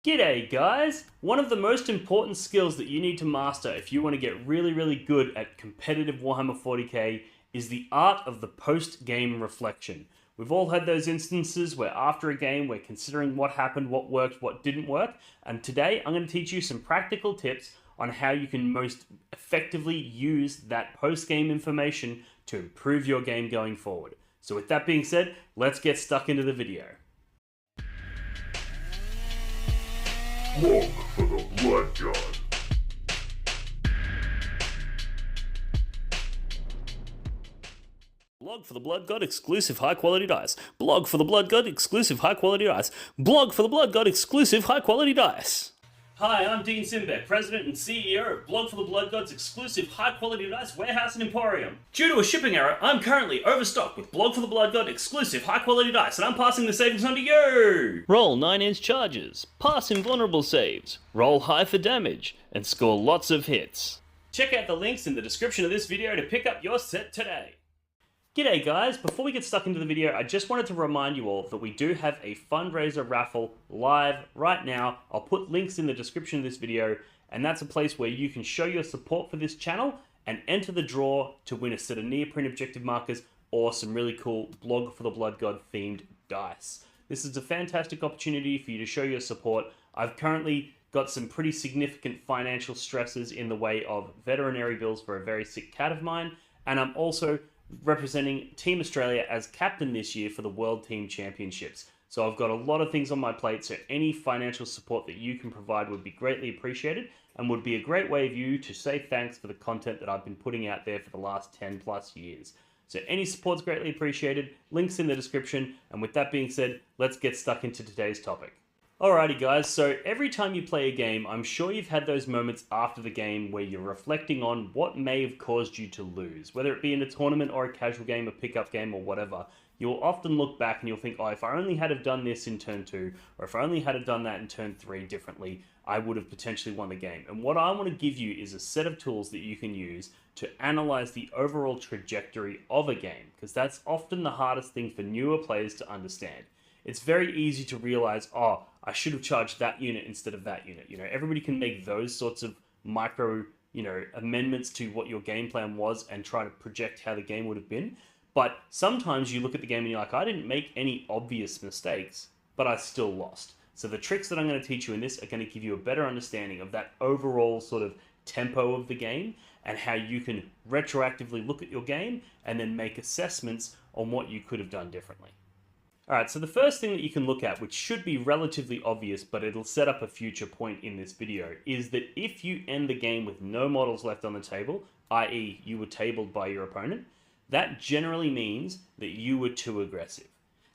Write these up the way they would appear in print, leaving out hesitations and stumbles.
G'day guys! One of the most important skills that you need to master if you want to get really good at competitive Warhammer 40k is the art of the post-game reflection. We've all had those instances where after a game we're considering what happened, what worked, what didn't work, and today I'm going to teach you some practical tips on how you can most effectively use that post-game information to improve your game going forward. So with that being said, let's get stuck into the video. Blog for the Blood God. Blog for the Blood God exclusive high quality dice. Blog for the Blood God exclusive high quality dice. Blog for the Blood God exclusive high quality dice. Hi, I'm Dean Simbeck, President and CEO of Blog for the Blood God's exclusive high-quality dice warehouse and emporium. Due to a shipping error, I'm currently overstocked with Blog for the Blood God exclusive high-quality dice, and I'm passing the savings on to you! Roll 9-inch charges, pass invulnerable saves, roll high for damage, and score lots of hits. Check out the links in the description of this video to pick up your set today. G'day guys, before we get stuck into the video, I just wanted to remind you all that we do have a fundraiser raffle live right now. I'll put links in the description of this video, and that's a place where you can show your support for this channel and enter the draw to win a set of neoprene objective markers or some really cool Blog for the Blood God themed dice. This is a fantastic opportunity for you to show your support. I've currently got some pretty significant financial stresses in the way of veterinary bills for a very sick cat of mine, and I'm also representing Team Australia as captain this year for the World Team Championships. So I've got a lot of things on my plate, so any financial support that you can provide would be greatly appreciated and would be a great way of you to say thanks for the content that I've been putting out there for the last 10 plus years. So any support's greatly appreciated, links in the description, and with that being said, let's get stuck into today's topic. Alrighty guys, so every time you play a game, I'm sure you've had those moments after the game where you're reflecting on what may have caused you to lose. Whether it be in a tournament or a casual game, a pickup game or whatever, you'll often look back and you'll think, oh, if I only had have done this in turn 2, or if I only had have done that in turn 3 differently, I would have potentially won the game. And what I want to give you is a set of tools that you can use to analyze the overall trajectory of a game, because that's often the hardest thing for newer players to understand. It's very easy to realize, oh, I should have charged that unit instead of that unit. You know, everybody can make those sorts of micro, amendments to what your game plan was and try to project how the game would have been. But sometimes you look at the game and you're like, I didn't make any obvious mistakes, but I still lost. So the tricks that I'm going to teach you in this are going to give you a better understanding of that overall sort of tempo of the game and how you can retroactively look at your game and then make assessments on what you could have done differently. Alright, so the first thing that you can look at, which should be relatively obvious, but it'll set up a future point in this video, is that if you end the game with no models left on the table, i.e. you were tabled by your opponent, that generally means that you were too aggressive.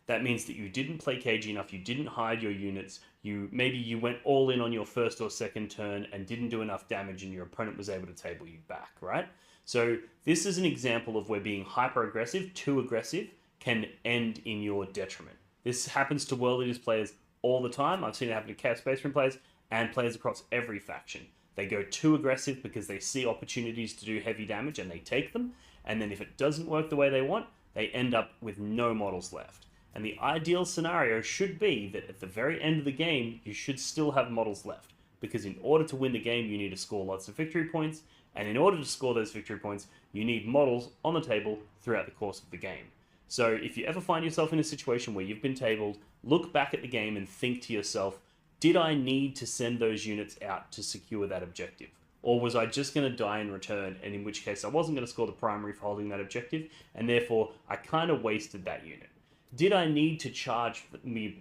That means that you didn't play cagey enough, you didn't hide your units, maybe you went all in on your first or second turn and didn't do enough damage and your opponent was able to table you back, right? So this is an example of where being hyper-aggressive, too aggressive, can end in your detriment. This happens to World Leaders players all the time. I've seen it happen to Chaos Space Marine players and players across every faction. They go too aggressive because they see opportunities to do heavy damage and they take them, and then if it doesn't work the way they want, they end up with no models left. And the ideal scenario should be that at the very end of the game, you should still have models left, because in order to win the game, you need to score lots of victory points, and in order to score those victory points, you need models on the table throughout the course of the game. So if you ever find yourself in a situation where you've been tabled, look back at the game and think to yourself, did I need to send those units out to secure that objective? Or was I just going to die in return, and in which case I wasn't going to score the primary for holding that objective, and therefore I kind of wasted that unit? Did I need to charge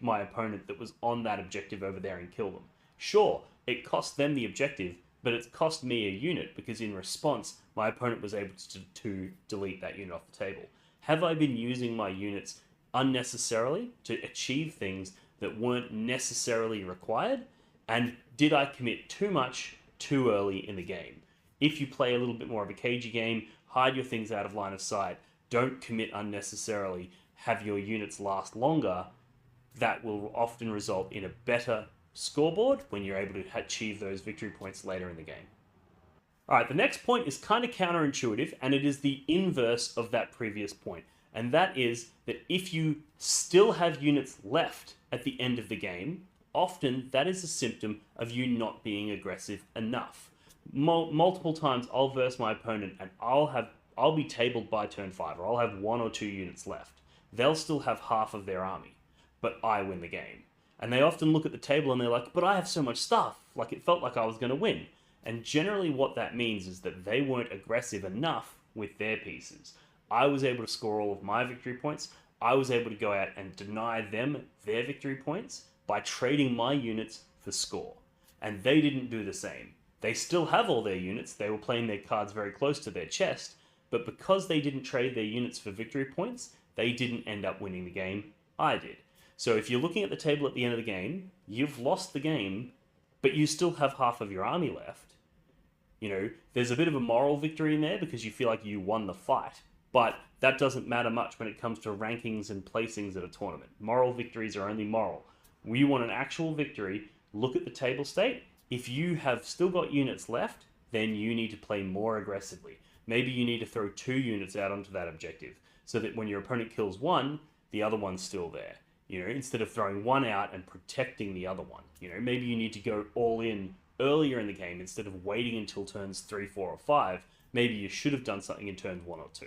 my opponent that was on that objective over there and kill them? Sure, it cost them the objective, but it's cost me a unit because in response, my opponent was able to delete that unit off the table. Have I been using my units unnecessarily to achieve things that weren't necessarily required? And did I commit too much too early in the game? If you play a little bit more of a cagey game, hide your things out of line of sight, don't commit unnecessarily, have your units last longer, that will often result in a better scoreboard when you're able to achieve those victory points later in the game. Alright, the next point is kind of counterintuitive, and it is the inverse of that previous point. And that is that if you still have units left at the end of the game, often that is a symptom of you not being aggressive enough. Multiple times I'll verse my opponent and I'll be tabled by turn 5, or I'll have 1 or 2 units left. They'll still have half of their army, but I win the game. And they often look at the table and they're like, but I have so much stuff, like it felt like I was going to win. And generally what that means is that they weren't aggressive enough with their pieces. I was able to score all of my victory points. I was able to go out and deny them their victory points by trading my units for score. And they didn't do the same. They still have all their units. They were playing their cards very close to their chest, but because they didn't trade their units for victory points, they didn't end up winning the game. I did. So if you're looking at the table at the end of the game, you've lost the game, but you still have half of your army left. You know, there's a bit of a moral victory in there because you feel like you won the fight, but that doesn't matter much when it comes to rankings and placings at a tournament. Moral victories are only moral. We want an actual victory. Look at the table state. If you have still got units left, then you need to play more aggressively. Maybe you need to throw 2 units out onto that objective so that when your opponent kills one, the other one's still there. You know, instead of throwing one out and protecting the other one. You know, maybe you need to go all in earlier in the game instead of waiting until turns 3, 4, or 5. Maybe you should have done something in turns 1 or 2.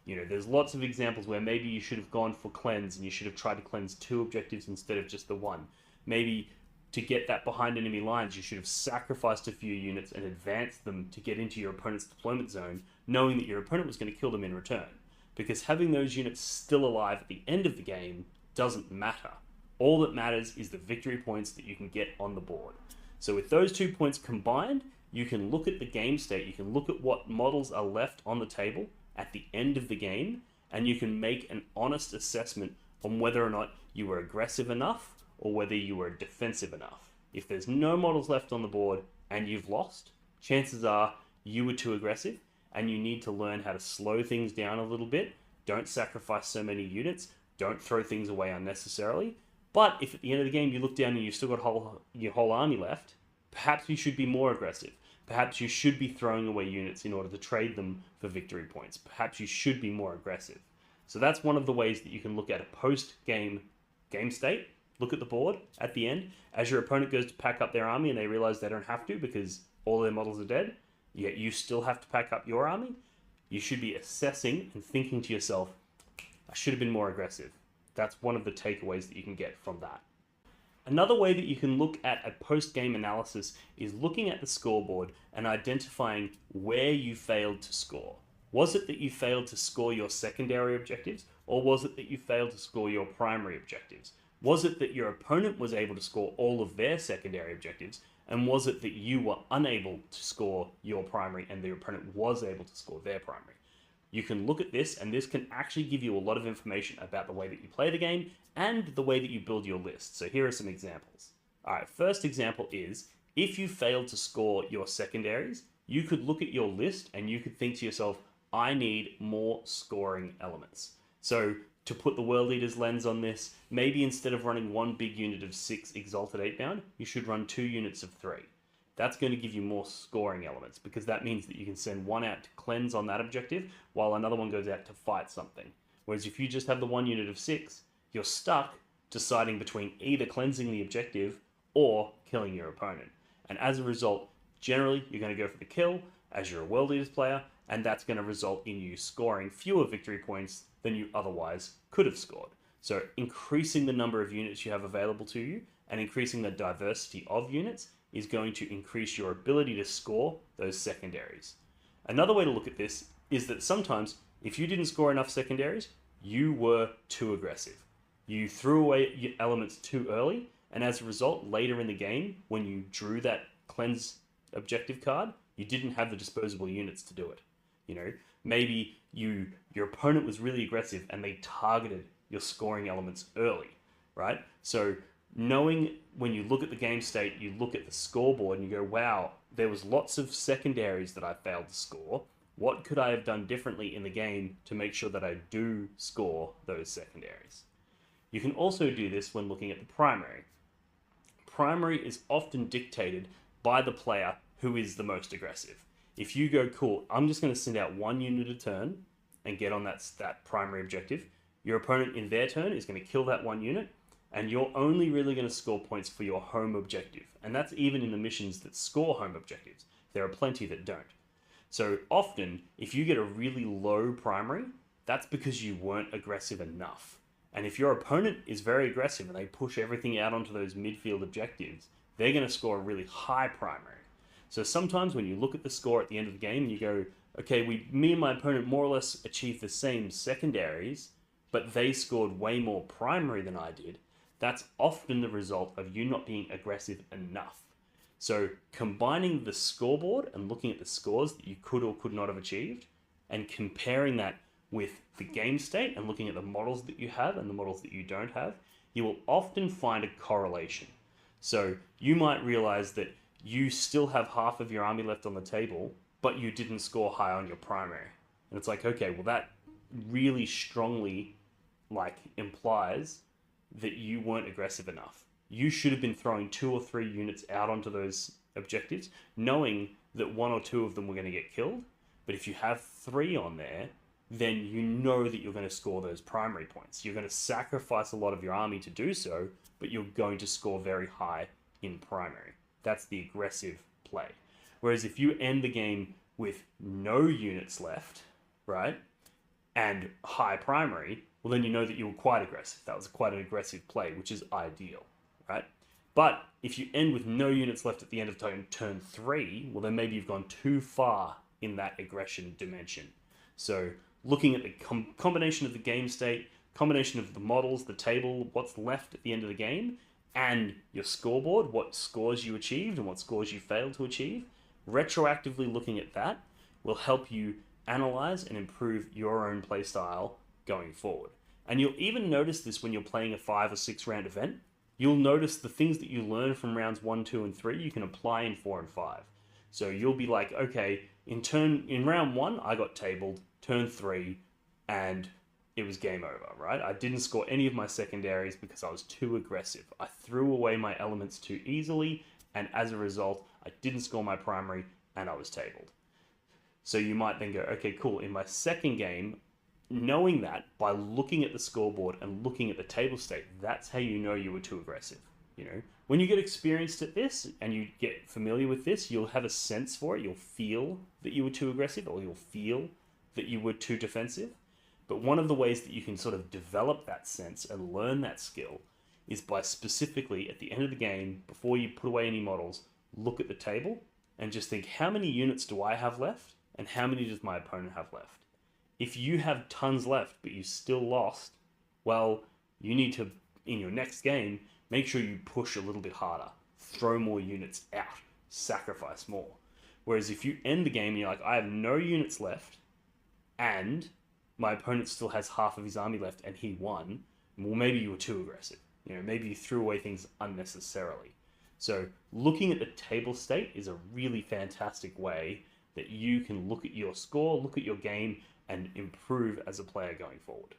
You know, there's lots of examples where maybe you should have gone for cleanse and you should have tried to cleanse 2 objectives instead of just the one. Maybe to get that behind enemy lines, you should have sacrificed a few units and advanced them to get into your opponent's deployment zone, knowing that your opponent was going to kill them in return. Because having those units still alive at the end of the game doesn't matter. All that matters is the victory points that you can get on the board. So with those 2 points combined, you can look at the game state, you can look at what models are left on the table at the end of the game, and you can make an honest assessment on whether or not you were aggressive enough or whether you were defensive enough. If there's no models left on the board and you've lost, chances are you were too aggressive and you need to learn how to slow things down a little bit. Don't sacrifice so many units. Don't throw things away unnecessarily. But if at the end of the game you look down and you've still got your whole army left, perhaps you should be more aggressive. Perhaps you should be throwing away units in order to trade them for victory points. Perhaps you should be more aggressive. So that's one of the ways that you can look at a post-game game state. Look at the board at the end. As your opponent goes to pack up their army and they realize they don't have to because all their models are dead, yet you still have to pack up your army, you should be assessing and thinking to yourself, I should have been more aggressive. That's one of the takeaways that you can get from that. Another way that you can look at a post-game analysis is looking at the scoreboard and identifying where you failed to score. Was it that you failed to score your secondary objectives, or was it that you failed to score your primary objectives? Was it that your opponent was able to score all of their secondary objectives, and was it that you were unable to score your primary and your opponent was able to score their primary? You can look at this, and this can actually give you a lot of information about the way that you play the game and the way that you build your list. So here are some examples. All right, first example is, if you failed to score your secondaries, you could look at your list and you could think to yourself, I need more scoring elements. So to put the World Eaters lens on this, maybe instead of running 1 big unit of 6 Exalted 8-bound, you should run 2 units of 3. That's going to give you more scoring elements because that means that you can send one out to cleanse on that objective while another one goes out to fight something. Whereas if you just have the 1 unit of 6, you're stuck deciding between either cleansing the objective or killing your opponent. And as a result, generally you're going to go for the kill as you're a World Eaters player, and that's going to result in you scoring fewer victory points than you otherwise could have scored. So increasing the number of units you have available to you and increasing the diversity of units is going to increase your ability to score those secondaries. Another way to look at this is that sometimes if you didn't score enough secondaries, you were too aggressive. You threw away your elements too early, and as a result, later in the game, when you drew that cleanse objective card, you didn't have the disposable units to do it. You know, maybe your opponent was really aggressive and they targeted your scoring elements early, right? So knowing when you look at the game state, you look at the scoreboard and you go, wow, there was lots of secondaries that I failed to score. What could I have done differently in the game to make sure that I do score those secondaries? You can also do this when looking at the primary. Primary is often dictated by the player who is the most aggressive. If you go, cool, I'm just going to send out 1 unit a turn and get on that primary objective, your opponent in their turn is going to kill that 1 unit, And you're only really going to score points for your home objective. And that's even in the missions that score home objectives. There are plenty that don't. So often, if you get a really low primary, that's because you weren't aggressive enough. And if your opponent is very aggressive and they push everything out onto those midfield objectives, they're going to score a really high primary. So sometimes when you look at the score at the end of the game and you go, okay, me and my opponent more or less achieved the same secondaries, but they scored way more primary than I did, that's often the result of you not being aggressive enough. So combining the scoreboard and looking at the scores that you could or could not have achieved and comparing that with the game state and looking at the models that you have and the models that you don't have, you will often find a correlation. So you might realize that you still have half of your army left on the table, but you didn't score high on your primary. And it's like, okay, well that really strongly implies that you weren't aggressive enough. You should have been throwing 2 or 3 units out onto those objectives, knowing that 1 or 2 of them were going to get killed. But if you have 3 on there, then you know that you're going to score those primary points. You're going to sacrifice a lot of your army to do so, but you're going to score very high in primary. That's the aggressive play. Whereas if you end the game with no units left, right, and high primary, well then you know that you were quite aggressive. That was quite an aggressive play, which is ideal, right? But if you end with no units left at the end of turn 3, well then maybe you've gone too far in that aggression dimension. So looking at the combination of the game state, combination of the models, the table, what's left at the end of the game, and your scoreboard, what scores you achieved and what scores you failed to achieve, retroactively looking at that will help you analyze and improve your own playstyle going forward. And you'll even notice this when you're playing a 5 or 6 round event. You'll notice the things that you learn from rounds 1, 2, and 3 you can apply in 4 and 5. So you'll be like, okay, in round 1 I got tabled, turn 3, and it was game over, right? I didn't score any of my secondaries because I was too aggressive. I threw away my elements too easily, and as a result, I didn't score my primary and I was tabled. So you might then go, okay, cool. In my second game, knowing that by looking at the scoreboard and looking at the table state, that's how you know you were too aggressive. You know, when you get experienced at this and you get familiar with this, you'll have a sense for it. You'll feel that you were too aggressive, or you'll feel that you were too defensive. But one of the ways that you can sort of develop that sense and learn that skill is by specifically at the end of the game, before you put away any models, look at the table and just think, how many units do I have left and how many does my opponent have left? If you have tons left but you still lost, well, you need to, in your next game, make sure you push a little bit harder, throw more units out, sacrifice more. Whereas if you end the game and you're like, I have no units left and my opponent still has half of his army left and he won, well, maybe you were too aggressive. You know, maybe you threw away things unnecessarily. So looking at the table state is a really fantastic way that you can look at your score, look at your game, and improve as a player going forward.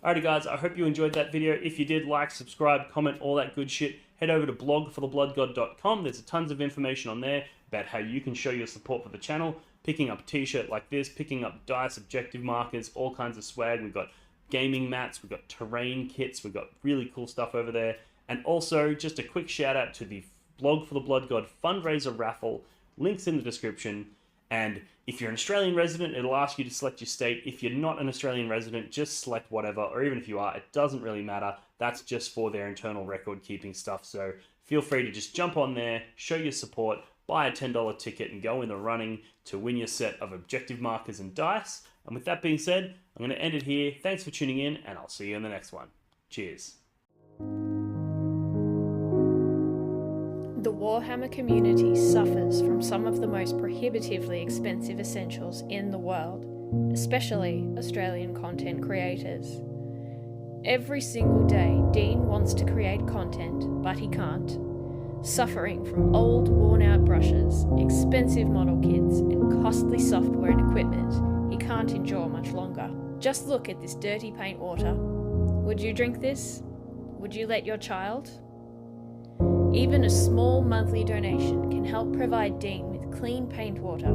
Alrighty guys, I hope you enjoyed that video. If you did, like, subscribe, comment, all that good shit. Head over to blogforthebloodgod.com. There's tons of information on there about how you can show your support for the channel, picking up a t-shirt like this, picking up dice, objective markers, all kinds of swag. We've got gaming mats, we've got terrain kits, we've got really cool stuff over there. And also, just a quick shout out to the Blog for the Blood God fundraiser raffle. Links in the description. And if you're an Australian resident, it'll ask you to select your state. If you're not an Australian resident, just select whatever, or even if you are, it doesn't really matter. That's just for their internal record keeping stuff. So feel free to just jump on there, show your support, buy a $10 ticket and go in the running to win your set of objective markers and dice. And with that being said, I'm going to end it here. Thanks for tuning in, and I'll see you in the next one. Cheers. The Warhammer community suffers from some of the most prohibitively expensive essentials in the world, especially Australian content creators. Every single day, Dean wants to create content, but he can't. Suffering from old, worn-out brushes, expensive model kits, and costly software and equipment he can't endure much longer. Just look at this dirty paint water. Would you drink this? Would you let your child? Even a small monthly donation can help provide Dean with clean paint water,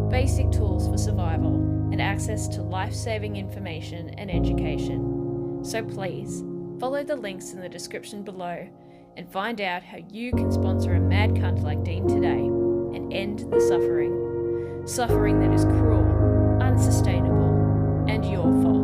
basic tools for survival, and access to life-saving information and education. So please, Follow the links in the description below and find out how you can sponsor a mad cunt like Dean today and end the suffering. Suffering that is cruel, unsustainable, and your fault.